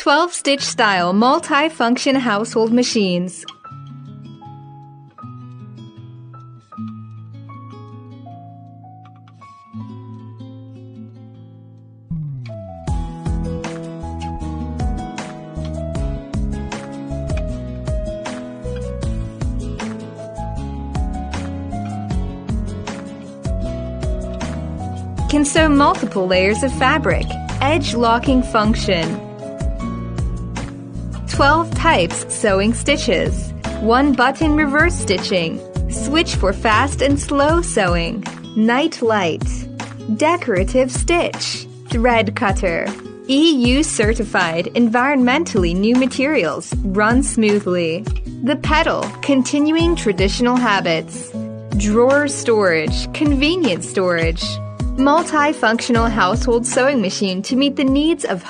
12-stitch style multi-function household machines. Can sew multiple layers of fabric. Edge locking function. 12 types sewing stitches. 1 button reverse stitching. Switch for fast and slow sewing. Night light. Decorative stitch. Thread cutter. EU certified, environmentally new materials. Run smoothly. The pedal, continuing traditional habits. Drawer storage, convenient storage. Multifunctional household sewing machine to meet the needs of